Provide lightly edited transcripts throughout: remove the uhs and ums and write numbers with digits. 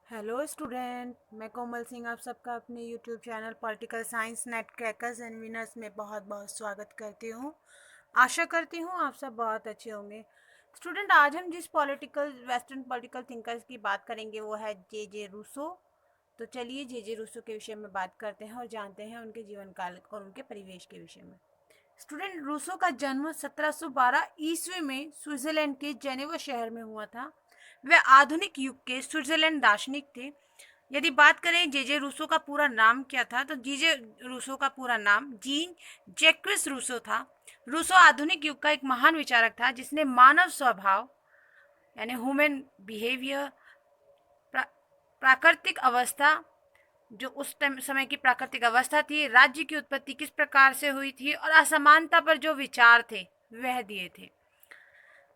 Hello student, मैं कोमल सिंह आप सबका अपने YouTube channel political science net crackers and winners में बहुत बहुत स्वागत करती हूँ। आशा करती हूँ आप सब बहुत अच्छे होंगे। स्टूडेंट, आज हम जिस वेस्टर्न पॉलिटिकल थिंकर्स की बात करेंगे वो है जे जे रूसो। तो चलिए जे जे रूसो के विषय में बात करते हैं और जानते हैं उनके जीवन काल और उनके परिवेश के विषय में। स्टूडेंट, रूसो का जन्म 1712 ईस्वी में स्विट्जरलैंड के जेनेवा शहर में हुआ था। वे आधुनिक युग के स्विट्जरलैंड दार्शनिक थे। यदि बात करें जे जे रूसो का पूरा नाम क्या था, तो जे जे रूसो का पूरा नाम जीन जैक्विस रूसो था। रूसो आधुनिक युग का एक महान विचारक था जिसने मानव स्वभाव यानी ह्यूमन बिहेवियर, प्राकृतिक अवस्था, जो उस समय की प्राकृतिक अवस्था थी, राज्य की उत्पत्ति किस प्रकार से हुई थी और असमानता पर जो विचार थे वह दिए थे।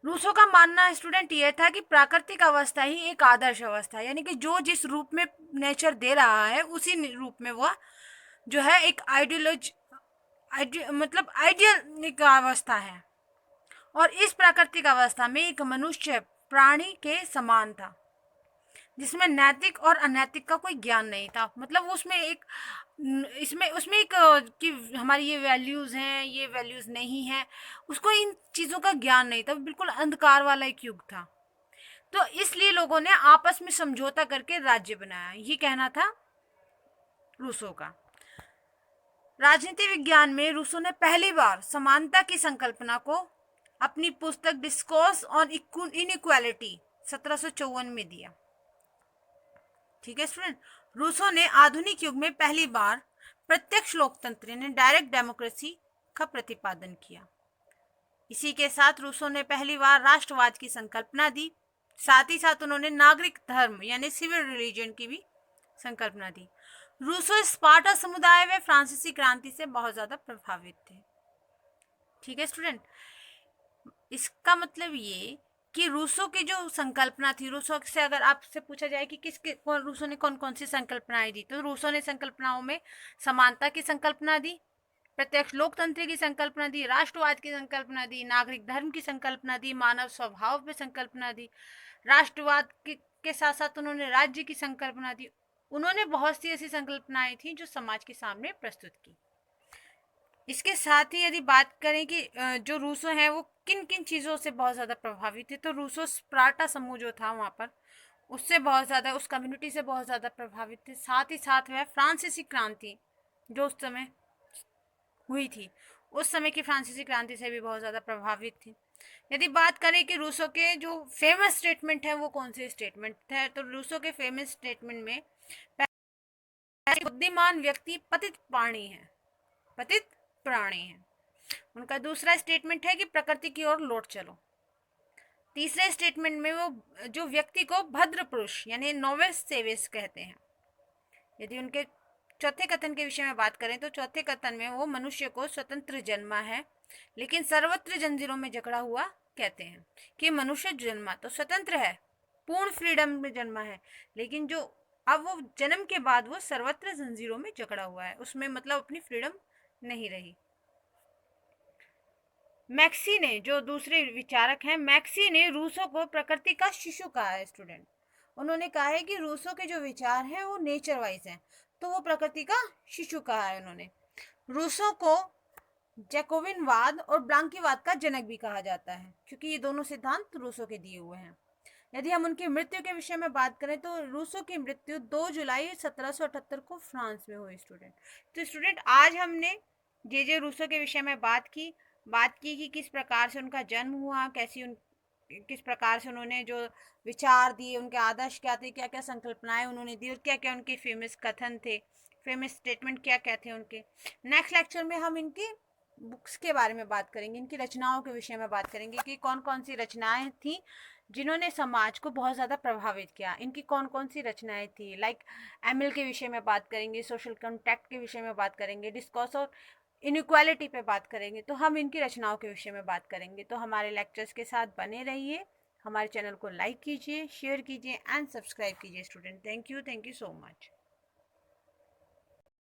रूसो का मानना स्टूडेंट ये था कि प्राकृतिक अवस्था ही एक आदर्श अवस्था है, यानी कि जो जिस रूप में नेचर दे रहा है उसी रूप में वह जो है एक मतलब आइडियल अवस्था है। और इस प्राकृतिक अवस्था में एक मनुष्य प्राणी के समान था जिसमें नैतिक और अनैतिक का कोई ज्ञान नहीं था। मतलब उसमें एक इसमें उसमें एक कि हमारी ये वैल्यूज़ हैं, ये वैल्यूज़ नहीं है, उसको इन चीज़ों का ज्ञान नहीं था। बिल्कुल अंधकार वाला एक युग था। तो इसलिए लोगों ने आपस में समझौता करके राज्य बनाया, ये कहना था रूसो का। राजनीति विज्ञान में रूसो ने पहली बार समानता की संकल्पना को अपनी पुस्तक डिस्कोर्स ऑन इनइक्वालिटी 1754 में दिया। ठीक है स्टूडेंट, रूसो ने आधुनिक युग में पहली बार प्रत्यक्ष लोकतंत्र यानी डायरेक्ट डेमोक्रेसी का प्रतिपादन किया। इसी के साथ रूसो ने पहली बार राष्ट्रवाद की संकल्पना दी। साथ ही साथ उन्होंने नागरिक धर्म यानी सिविल रिलीजन की भी संकल्पना दी। रूसो स्पार्टा समुदाय व फ्रांसीसी क्रांति से बहुत ज्यादा प्रभावित थे। ठीक है स्टूडेंट, इसका मतलब ये कि रूसो की जो संकल्पना थी, रूसो से अगर आपसे पूछा जाए कि रूसो ने कौन कौन सी संकल्पनाएं दी, तो रूसो ने संकल्पनाओं में समानता की संकल्पना दी, प्रत्यक्ष लोकतंत्र की संकल्पना दी, राष्ट्रवाद की संकल्पना दी, नागरिक धर्म की संकल्पना दी, मानव स्वभाव पे संकल्पना दी, राष्ट्रवाद के साथ साथ उन्होंने राज्य की संकल्पना दी। उन्होंने बहुत सी ऐसी संकल्पनाएं थी जो समाज के सामने प्रस्तुत की। इसके साथ ही यदि बात करें कि जो रूसो है वो किन किन चीज़ों से बहुत ज़्यादा प्रभावित थे, तो रूसो स्पार्टा समूह जो था वहाँ पर उससे बहुत ज़्यादा, उस कम्युनिटी से बहुत ज़्यादा प्रभावित थे। साथ ही साथ वह फ्रांसीसी क्रांति जो उस समय हुई थी, उस समय की फ्रांसीसी क्रांति से भी बहुत ज़्यादा प्रभावित थी। यदि बात करें कि रूसो के जो फेमस स्टेटमेंट है वो कौन से स्टेटमेंट है, तो रूसो के फेमस स्टेटमेंट में बुद्धिमान व्यक्ति पतित प्राणी है, पतित प्राणी है। उनका दूसरा स्टेटमेंट है कि प्रकृति की ओर लौट चलो। तीसरे स्टेटमेंट में वो जो व्यक्ति को भद्र पुरुष यानी नोवेस सेवेस कहते हैं। यदि उनके चौथे कथन के विषय में बात करें तो चौथे कथन में वो मनुष्य को स्वतंत्र जन्मा है लेकिन सर्वत्र जंजीरों में जकड़ा हुआ कहते हैं कि मनुष्य जन्मा तो स्वतंत्र है, पूर्ण फ्रीडम में जन्मा है, लेकिन जो अब वो जन्म के बाद वो सर्वत्र जंजीरों में जकड़ा हुआ है, उसमें मतलब अपनी फ्रीडम नहीं रही। मैक्सी ने, जो दूसरे विचारक हैं, मैक्सी ने रूसो को प्रकृति का शिशु कहा है स्टूडेंट। उन्होंने कहा है कि रूसो के जो विचार हैं वो नेचर वाइज हैं, तो वो प्रकृति का शिशु कहा है उन्होंने। रूसो को जैकोबिनवाद और ब्लांकीवाद का जनक भी कहा जाता है क्योंकि ये दोनों सिद्धांत रूसो के दिए हुए हैं। यदि हम उनकी मृत्यु के विषय में बात करें तो रूसो की मृत्यु 2 जुलाई 1778 को फ्रांस में हुई स्टूडेंट। तो स्टूडेंट, आज हमने जे जे रूसो के विषय में बात की कि किस प्रकार से उनका जन्म हुआ, किस प्रकार से उन्होंने जो विचार दिए, उनके आदर्श क्या थे, क्या क्या संकल्पनाएं उन्होंने दी और क्या क्या उनके फेमस कथन थे, फेमस स्टेटमेंट क्या क्या थे उनके। नेक्स्ट लेक्चर में हम इनकी बुक्स के बारे में बात करेंगे, इनकी रचनाओं के विषय में बात करेंगे कि कौन कौन सी रचनाएं थी जिन्होंने समाज को बहुत ज़्यादा प्रभावित किया, इनकी कौन कौन सी रचनाएं थी। लाइक एमिल के विषय में बात करेंगे, सोशल कॉन्टैक्ट के विषय में बात करेंगे, डिस्कोर्स और इनइक्वालिटी पे बात करेंगे, तो हम इनकी रचनाओं के विषय में बात करेंगे। तो हमारे लेक्चर्स के साथ बने रहिए, हमारे चैनल को लाइक कीजिए, शेयर कीजिए एंड सब्सक्राइब कीजिए student. Thank you so much.